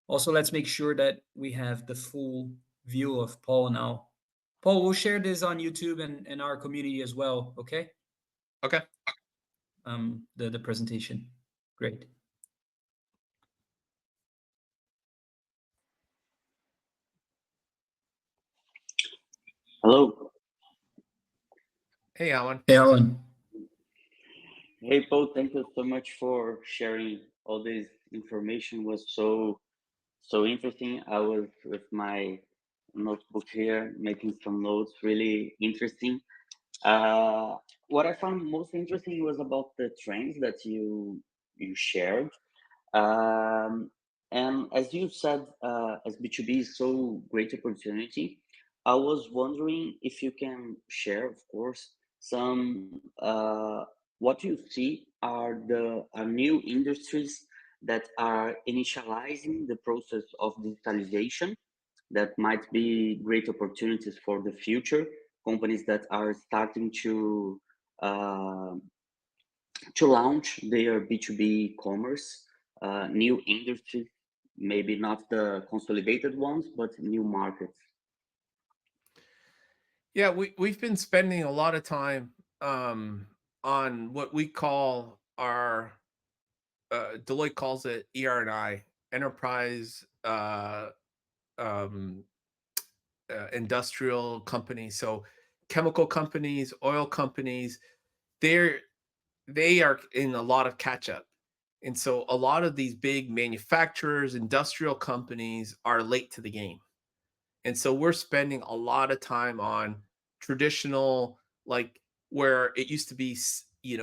Also, let's make sure that we have the full view of Paul now. Paul, we'll share this on YouTube and our community as well. Okay. Okay. The presentation. Great. Hello. Hey, Alan. Hey, Alan. Hey, Paul, thank you so much for sharing all this information. It was so interesting. I was with my notebook here making some notes, really interesting. Uh, what I found most interesting was about the trends that you shared. Um, and as you said, as B2B is so great opportunity, I was wondering if you can share, of course, some what you see are new industries that are initializing the process of digitalization that might be great opportunities for the future. Companies that are starting uh, to launch their B2B commerce, new industries, maybe not the consolidated ones, but new markets. Yeah, we've been spending a lot of time on what we call our Deloitte calls it ER&I, enterprise um, industrial companies. So chemical companies, oil companies, they're they are in a lot of catch up. And so a lot of these big manufacturers, industrial companies are late to the game. And so we're spending a lot of time on traditional, like, where it used to be,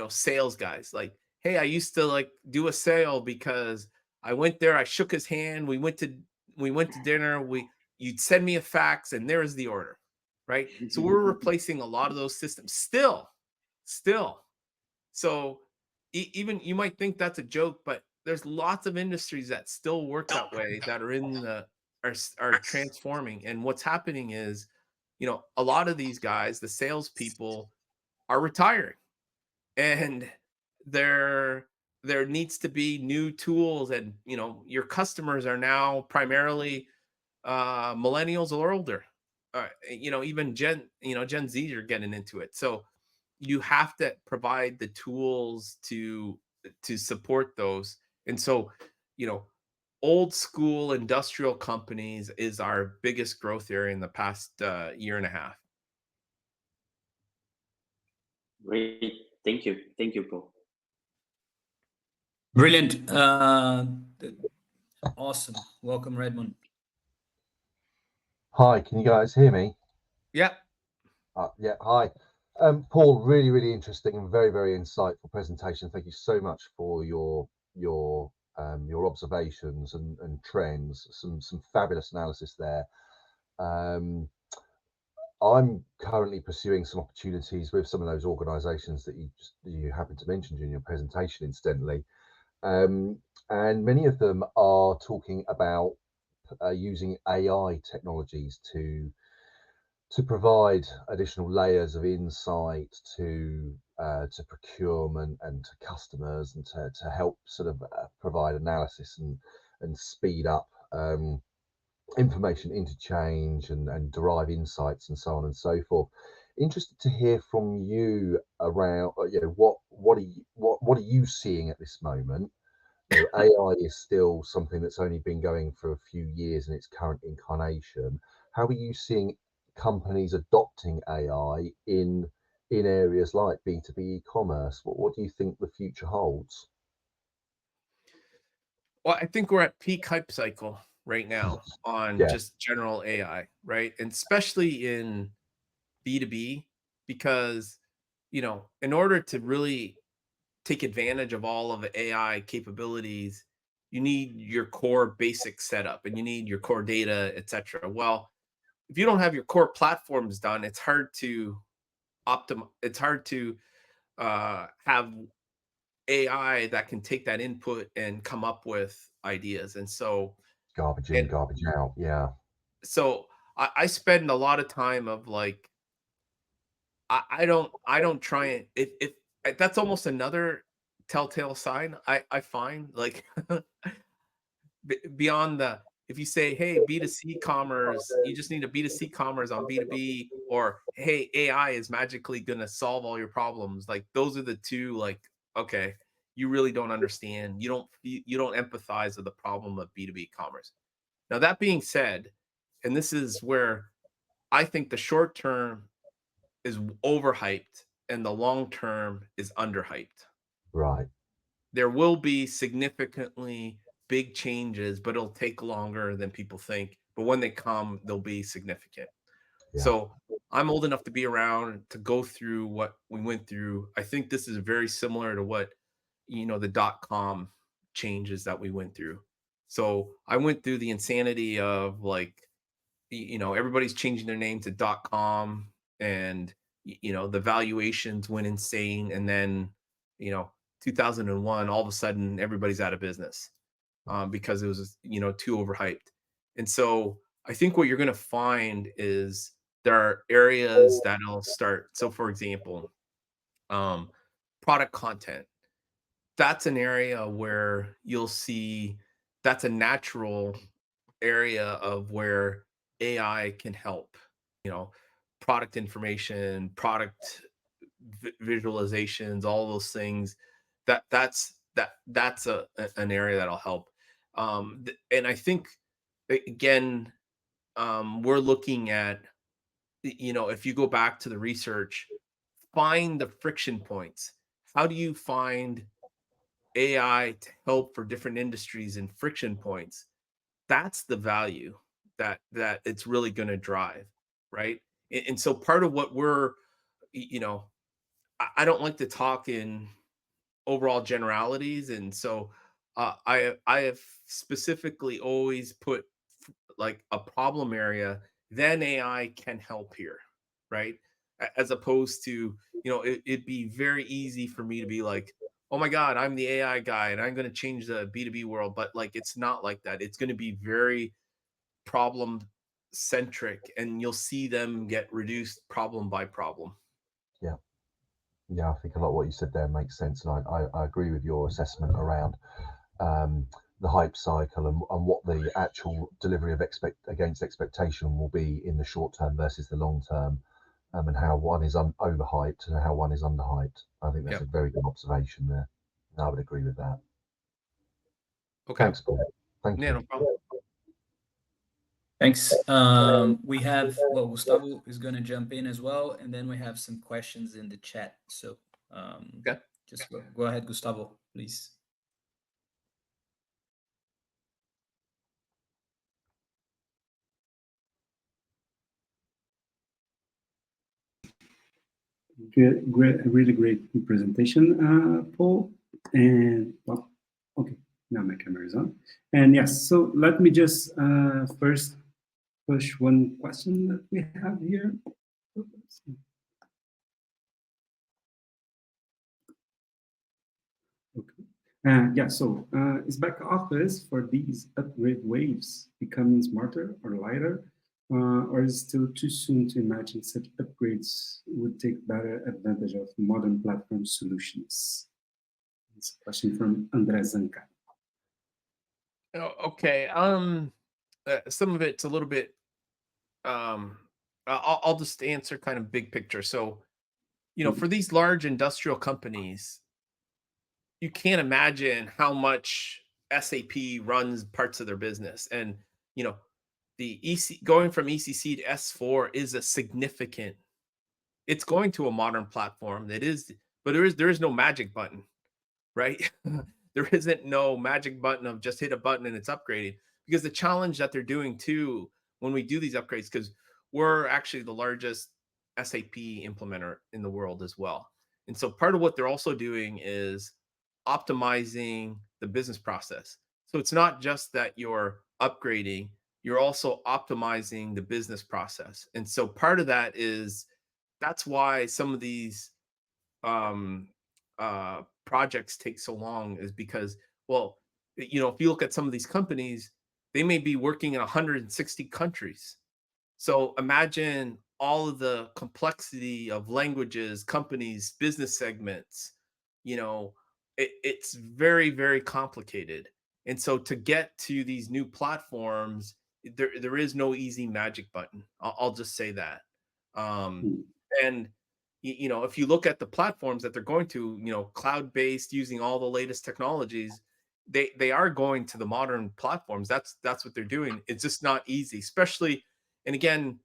sales guys. Like, hey, I used to like do a sale because I went there, I shook his hand, we went to dinner, you'd send me a fax and there's the order, right? So we're replacing a lot of those systems still. So even you might think that's a joke, but there's lots of industries that still work that way that are in the are transforming. And what's happening is, a lot of these guys, the salespeople, are retiring, and there there needs to be new tools. And your customers are now primarily millennials or older. Even Gen Z are getting into it. So you have to provide the tools to support those. And so, you know, old school industrial companies is our biggest growth area in the past year and a half. Great. Thank you, Paul. Brilliant. Awesome. Welcome, Redmond. Hi, can you guys hear me? Yeah. Yeah, hi. Paul, really, really interesting and very, very insightful presentation. Thank you so much for your observations and trends. Some fabulous analysis there. Um, I'm currently pursuing some opportunities with some of those organisations that you happened to mention during your presentation, incidentally, and many of them are talking about using AI technologies to provide additional layers of insight to procurement and to customers, and to help sort of provide analysis and speed up information interchange and derive insights and so on and so forth. Interested to hear from you around, what are you seeing at this moment? AI is still something that's only been going for a few years in its current incarnation. How are you seeing companies adopting AI in areas like B2B e-commerce? What do you think the future holds? Well, I think we're at peak hype cycle right now on Yeah, just general AI, right? And especially in B2B, because, in order to really take advantage of all of the AI capabilities, you need your core basic setup and you need your core data, etc. Well, if you don't have your core platforms done, it's hard to It's hard to have AI that can take that input and come up with ideas. And so, garbage in, and garbage out. Yeah, so I spend a lot of time of like, I don't try and if that's almost another telltale sign I find, like, beyond the, if you say, hey, B2C commerce, you just need a B2C commerce on B2B, or hey, AI is magically going to solve all your problems. Like, those are the two, like, okay, you really don't understand. You don't empathize with the problem of B2B commerce. Now, that being said, and this is where I think the short term is overhyped and the long term is underhyped. right. There will be significantly big changes, but it'll take longer than people think. But when they come, they'll be significant. Yeah, So I'm old enough to be around to go through what we went through. I think this is very similar to what, the .com changes that we went through. So I went through the insanity of, like, everybody's changing their name to .com, and the valuations went insane, and then, you know 2001, all of a sudden everybody's out of business, because it was, too overhyped. And so I think what you're going to find is there are areas that'll start. So, for example, um, product content, that's an area where you'll see, that's a natural area of where AI can help. You know, product information, product visualizations, all those things. That's an area that'll help. And I think, again, we're looking at, if you go back to the research, find the friction points. How do you find AI to help for different industries and friction points? That's the value that it's really going to drive, right? And so part of what we're, you know I don't like to talk in overall generalities. And so, I have specifically always put, like, a problem area, then AI can help here, right? As opposed to, it'd be very easy for me to be like, oh my God, I'm the AI guy and I'm going to change the B2B world. But like, it's not like that. It's going to be very problem centric, and you'll see them get reduced problem by problem. Yeah. Yeah, I think a lot of what you said there makes sense, and I agree with your assessment around the hype cycle and what the actual delivery of against expectation will be in the short term versus the long term, and how one is overhyped and how one is underhyped. I think that's Yep. a very good observation there. I would agree with that. Okay. Thanks, Paul. Thank Yeah, you. no problem. Thanks. We have, well, Gustavo is going to jump in as well, and then we have some questions in the chat. So Okay. just go ahead, Gustavo, please. Really great presentation, Paul. And well, okay, now my camera is on. And yes, so let me just first push one question that we have here. Okay. Yeah, so is back office for these upgrade waves becoming smarter or lighter? Or is it still too soon to imagine such upgrades would take better advantage of modern platform solutions? It's a question from André Zanca. Okay. Some of it's a little bit. I'll just answer kind of big picture. So, for these large industrial companies, you can't imagine how much SAP runs parts of their business, and the EC going from ECC to S4 is a significant. It's going to a modern platform that is, but there is no magic button, right? There isn't no magic button of just hit a button and it's upgrading, because the challenge that they're doing too when we do these upgrades, because we're actually the largest SAP implementer in the world as well. And so part of what they're also doing is optimizing the business process. So it's not just that you're upgrading, you're also optimizing the business process. And so part of that is, that's why some of these um projects take so long, is because, well, if you look at some of these companies, they may be working in 160 countries. So imagine all of the complexity of languages, companies, business segments. It's very, very complicated. And so to get to these new platforms, there is no easy magic button. I'll just say that. And if you look at the platforms that they're going to, cloud based, using all the latest technologies, they are going to the modern platforms. That's what they're doing. It's just not easy, especially. And again,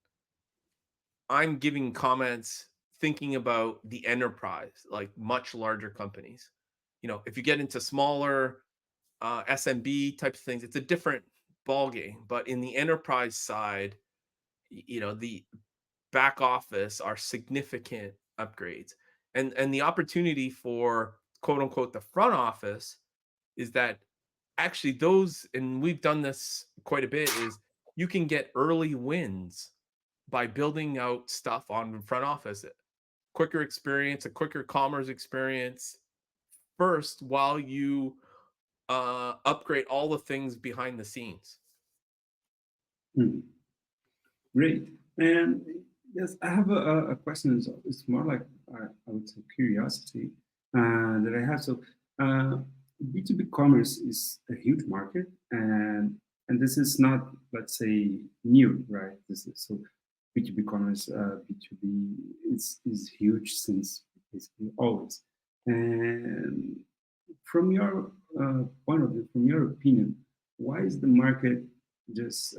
I'm giving comments thinking about the enterprise, like much larger companies. If you get into smaller SMB type of things, it's a different ball game. But in the enterprise side, the back office are significant upgrades, and the opportunity for quote unquote the front office is that actually those, and we've done this quite a bit, is you can get early wins by building out stuff on front office, quicker experience, a quicker commerce experience first, while you upgrade all the things behind the scenes. Great. And yes, I have a question. It's more like, I would say, curiosity that I have. So B2B commerce is a huge market, and this is not, let's say, new, right? This is so B2B commerce, B2B is huge since basically always. And from your point of view, from your opinion, why is the market just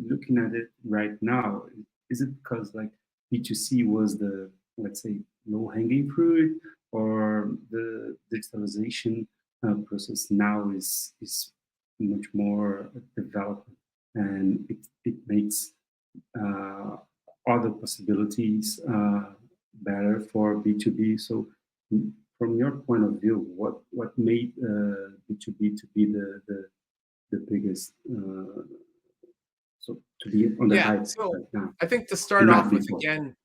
looking at it right now? Is it because like B2C was the, let's say, low hanging fruit, or the digitalization process now is much more developed, and it makes other possibilities better for B2B? So from your point of view, what made B2B to be the biggest, so to be on the Yeah. height So right now, I think to start not off with, before? again,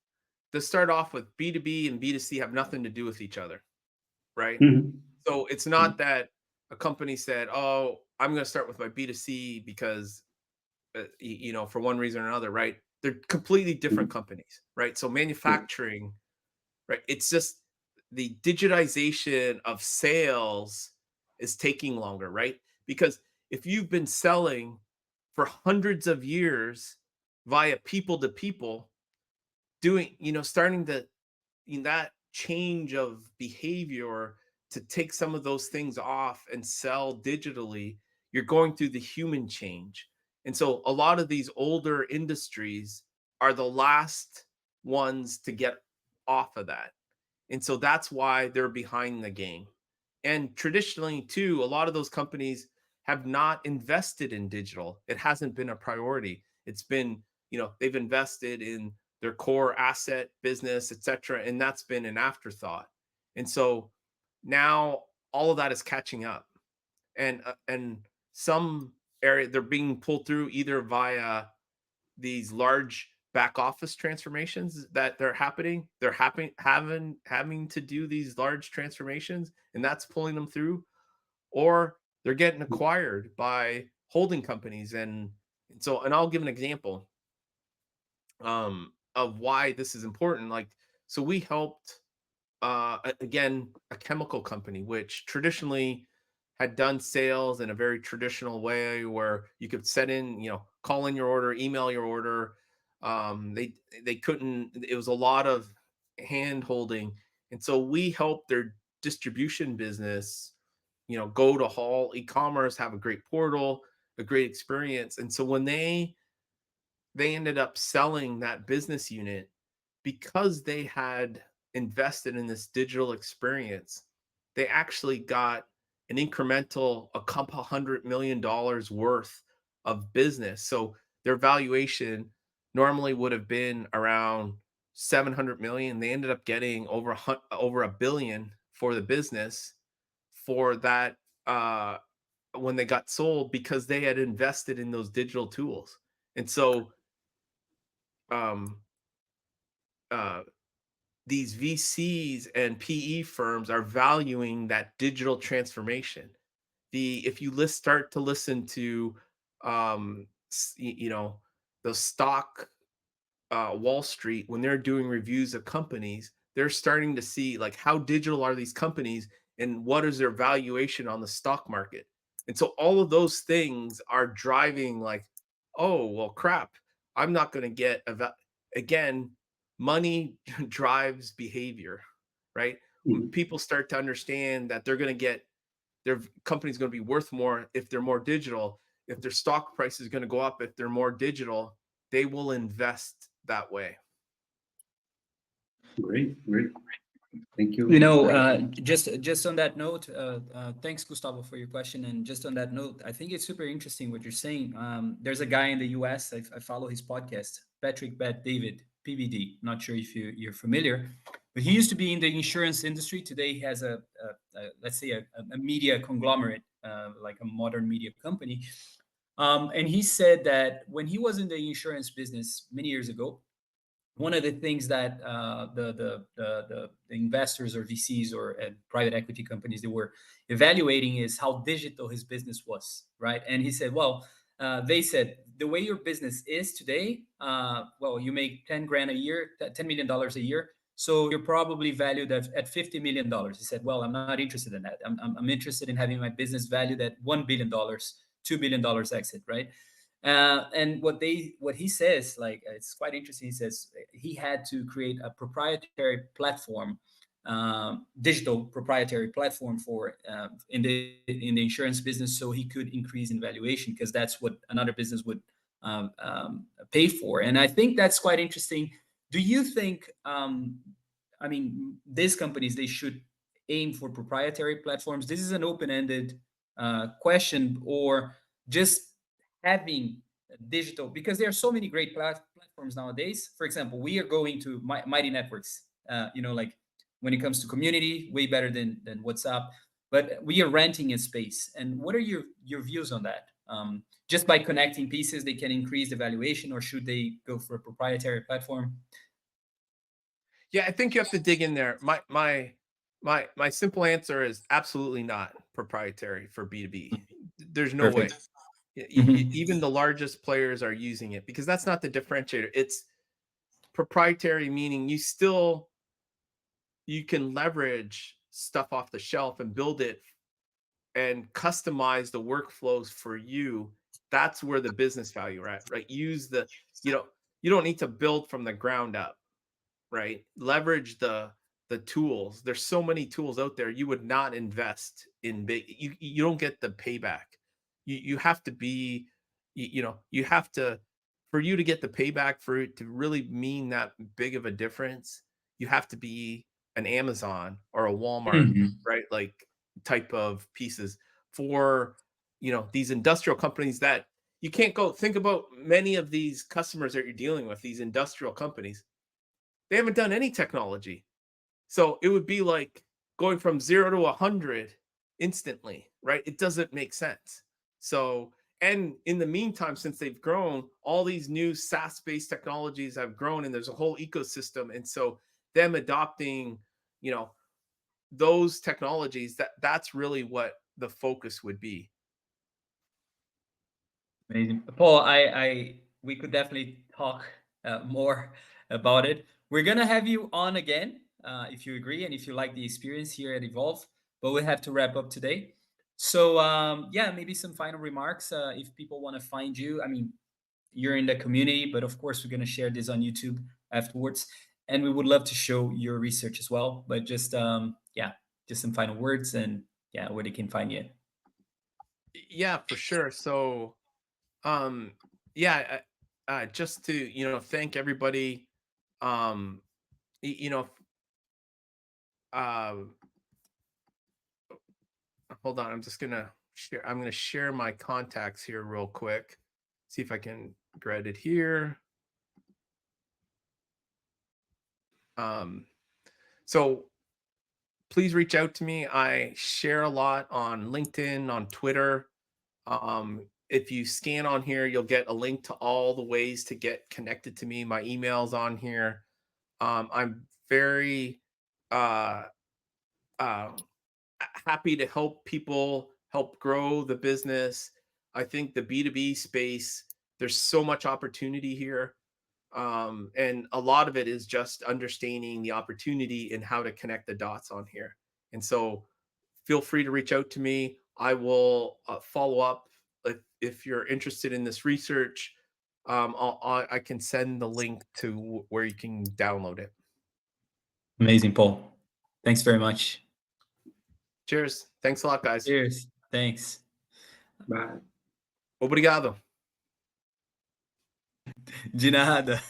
B2B and B2C have nothing to do with each other, right? Mhm. So it's not that a company said, "Oh, I'm going to start with my B2C because for one reason or another," right? They're completely different companies, right? So manufacturing, right? It's just the digitization of sales is taking longer, right? Because if you've been selling for hundreds of years via people to people, doing, starting to in that change of behavior to take some of those things off and sell digitally, you're going through the human change. And so a lot of these older industries are the last ones to get off of that. And so that's why they're behind the game. And traditionally, too, a lot of those companies have not invested in digital. It hasn't been a priority. It's been, they've invested in their core asset business, et cetera. And that's been an afterthought. And so now all of that is catching up. And some area they're being pulled through either via these large back office transformations that they're having to do these large transformations, and that's pulling them through, or they're getting acquired by holding companies. And I'll give an example of why this is important. Like, so we helped again, a chemical company, which traditionally had done sales in a very traditional way where you could set in, call in your order, email your order. They couldn't, it was a lot of hand holding. And so we helped their distribution business, go to Hall e-commerce, have a great portal, a great experience. And so when they ended up selling that business unit because they had invested in this digital experience, they actually got an incremental a couple $100 million worth of business. So their valuation normally would have been around 700 million. They ended up getting over a billion for the business for that when they got sold because they had invested in those digital tools. And so um uh these VCs and PE firms are valuing that digital transformation. If you start to listen to, the stock Wall Street, when they're doing reviews of companies, they're starting to see like how digital are these companies and what is their valuation on the stock market. And so all of those things are driving like, oh, well, crap, I'm not going to get again, money drives behavior, right? When people start to understand that they're going to get their company's going to be worth more if they're more digital, if their stock price is going to go up if they're more digital, they will invest that way. Great. Thank you. Just on that note, thanks, Gustavo, for your question. And just on that note, I think it's super interesting what you're saying. There's a guy in the US, I follow his podcast, Patrick Bet-David, PBD. Not sure if you're familiar, but he used to be in the insurance industry. Today he has let's say a media conglomerate, like a modern media company. And he said that when he was in the insurance business many years ago, one of the things that the investors or VCs or private equity companies they were evaluating is how digital his business was, right? And he said, well, they said the way your business is today, well, you make 10 grand a year, $10 million a year. So you're probably valued at $50 million. He said, well, I'm not interested in that. I'm interested in having my business valued at $1 billion, $2 billion exit, right? And what he says, like it's quite interesting. He says he had to create a proprietary platform, digital proprietary platform for in the insurance business, so he could increase in valuation because that's what another business would pay for. And I think that's quite interesting. Do you think? I mean, these companies they should aim for proprietary platforms. This is an open-ended question, or just having digital, because there are so many great platforms nowadays. For example, we are going to Mighty Networks, like when it comes to community, way better than WhatsApp, but we are renting a space. And what are your views on that? Just by connecting pieces, they can increase the valuation, or should they go for a proprietary platform? Yeah, I think you have to dig in there. My My simple answer is absolutely not proprietary for B2B. There's no way. Perfect. Mhm. Even the largest players are using it because that's not the differentiator. It's proprietary, meaning you can leverage stuff off the shelf and build it and customize the workflows for you. That's where the business value, right? Use the, you know, you don't need to build from the ground up, right? Leverage the tools. There's so many tools out there. You would not invest in big. You don't get the payback. You have to be, you have to, for you to get the payback, for it to really mean that big of a difference. You have to be an Amazon or a Walmart, Mhm. right? Like type of pieces for these industrial companies that you can't go think about. Many of these customers that you're dealing with, these industrial companies, they haven't done any technology. So it would be like going from 0 to 100 instantly, right? It doesn't make sense. So, and in the meantime, since they've grown, all these new SaaS-based technologies have grown and there's a whole ecosystem. And so them adopting, you know, those technologies, that's really what the focus would be. Amazing. Paul, we could definitely talk more about it. We're gonna have you on again, if you agree and if you like the experience here at Evolve, but we have to wrap up today. So yeah, maybe some final remarks. If people want to find you, I mean, you're in the community, but of course we're gonna share this on YouTube afterwards, and we would love to show your research as well. But just yeah, just some final words and yeah, where they can find you. Yeah, for sure. So, um, yeah, just to, thank everybody. Um, y- you know, uh, hold on. I'm gonna share my contacts here real quick. See if I can get it here. Um, so please reach out to me. I share a lot on LinkedIn, on Twitter. If you scan on here, you'll get a link to all the ways to get connected to me. My email's on here. I'm very uh, uh, happy to help people help grow the business. I think the B2B space, there's so much opportunity here. And a lot of it is just understanding the opportunity and how to connect the dots on here. And so feel free to reach out to me. I will follow up if you're interested in this research. I can send the link to where you can download it. Amazing, Paul. Thanks very much. Cheers. Thanks a lot, guys. Cheers. Thanks. Bye. Obrigado. De nada.